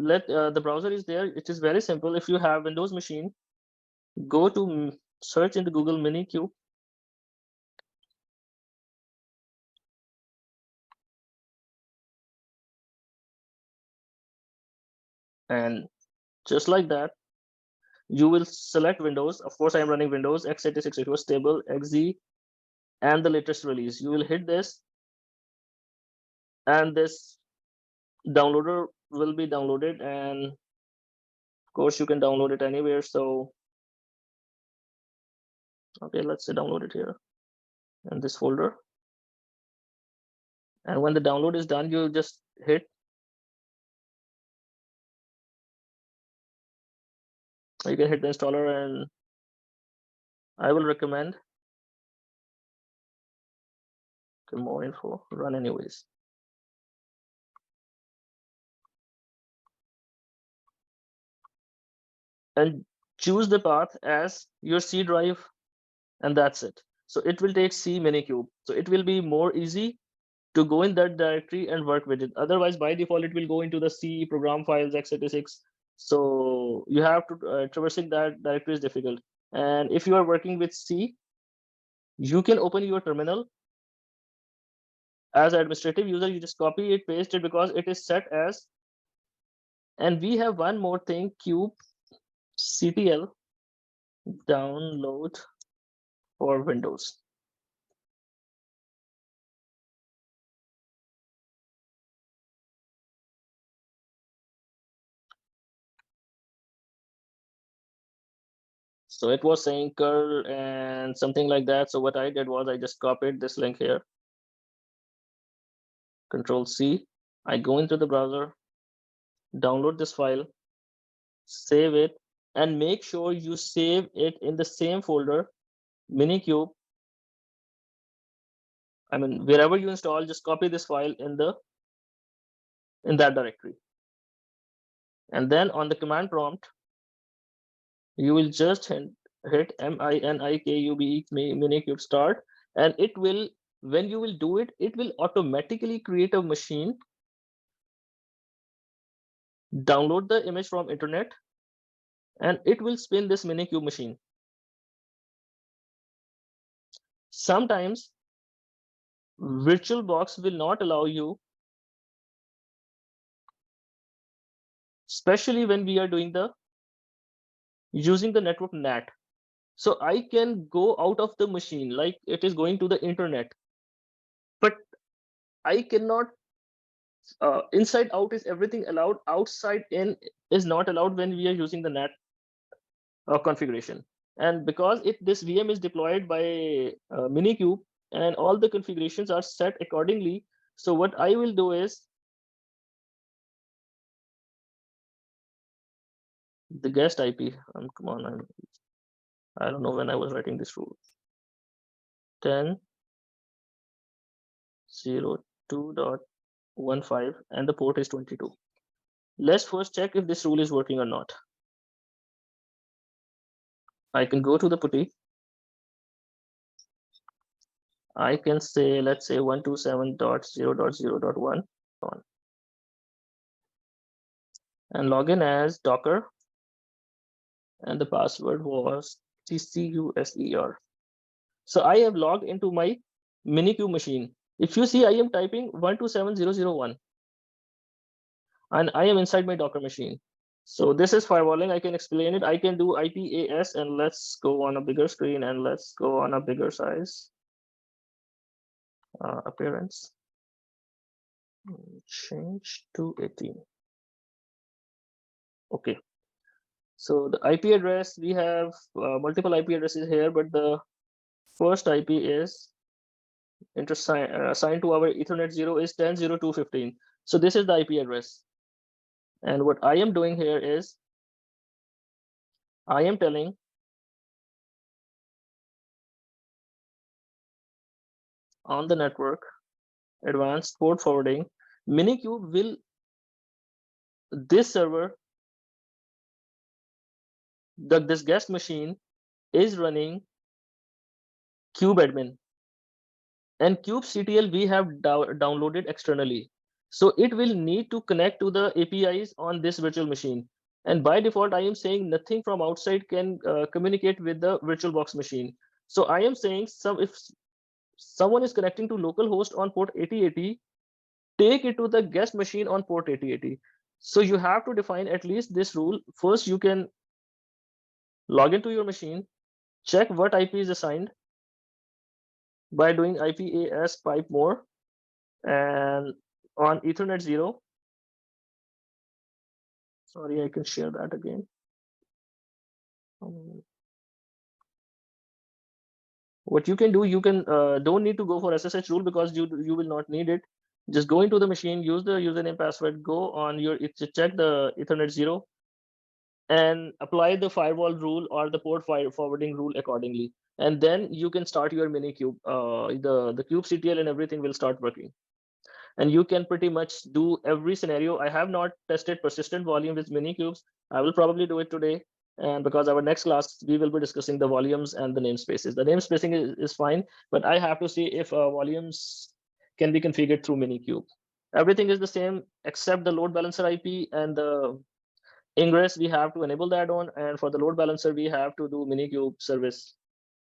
the browser is there. It is very simple. If you have Windows machine, go to search in the Google minikube. And just like that, you will select Windows. Of course, I am running Windows x86. It was stable, XZ, and the latest release. You will hit this, and this downloader will be downloaded. And of course, you can download it anywhere. So, okay, let's say download it here in this folder. And when the download is done, you just hit. You can hit the installer, and I will recommend more info, run anyways. And choose the path as your C drive, and that's it. So it will take C minikube. So it will be more easy to go in that directory and work with it. Otherwise, by default, it will go into the C program files x86. So you have to traversing that directory is difficult. And if you are working with C, you can open your terminal. As an administrative user, you just copy it, paste it, because it is set as. And we have one more thing, kubectl download for Windows. So it was saying curl and something like that. So what I did was I just copied this link here. Control C. I go into the browser, download this file, save it, and make sure you save it in the same folder, minikube. I mean, wherever you install, just copy this file in that directory. And then on the command prompt, you will just hit minikube minikube start, and it will, when you will do it, it will automatically create a machine, download the image from internet, and it will spin this minikube machine. Sometimes VirtualBox will not allow you, especially when we are doing using the network NAT. So I can go out of the machine like it is going to the internet, but I cannot. Inside out is everything allowed. Outside in is not allowed when we are using the NAT configuration. And because this VM is deployed by minikube, and all the configurations are set accordingly. So what I will do is the guest IP. Come on, I don't know when I was writing this rule. 10.02.15, and the port is 22. Let's first check if this rule is working or not. I can go to the putty. I can say, let's say 127.0.0.1 and log in as Docker, and the password was CCUSER. So I have logged into my minikube machine. If you see, I am typing 127.0.0.1, and I am inside my Docker machine. So this is firewalling. I can explain it. I can do IPAS, and let's go on a bigger screen, and let's go on a bigger size. Appearance. Change to 18. Okay. So the IP address, we have multiple IP addresses here, but the first IP is assigned to our Ethernet 0 is 10.02.15. So this is the IP address. And what I am doing here is I am telling on the network advanced port forwarding, minikube will, this server, this guest machine is running kubeadmin, and kubectl we have downloaded externally. So it will need to connect to the APIs on this virtual machine. And by default, I am saying nothing from outside can communicate with the VirtualBox machine. So I am saying if someone is connecting to localhost on port 8080, take it to the guest machine on port 8080. So you have to define at least this rule. First, you can log into your machine, check what IP is assigned by doing IPAS pipe more, and on Ethernet 0. Sorry, I can share that again. What you can do, you can don't need to go for SSH rule because you will not need it. Just go into the machine, use the username password, go on your check the Ethernet 0, and apply the firewall rule or the port forwarding rule accordingly. And then you can start your minikube. The kubectl and everything will start working. And you can pretty much do every scenario. I have not tested persistent volume with minikubes. I will probably do it today. And because our next class, we will be discussing the volumes and the namespaces. The namespacing is fine, but I have to see if volumes can be configured through minikube. Everything is the same except the load balancer IP and the ingress. We have to enable that on. And for the load balancer, we have to do minikube service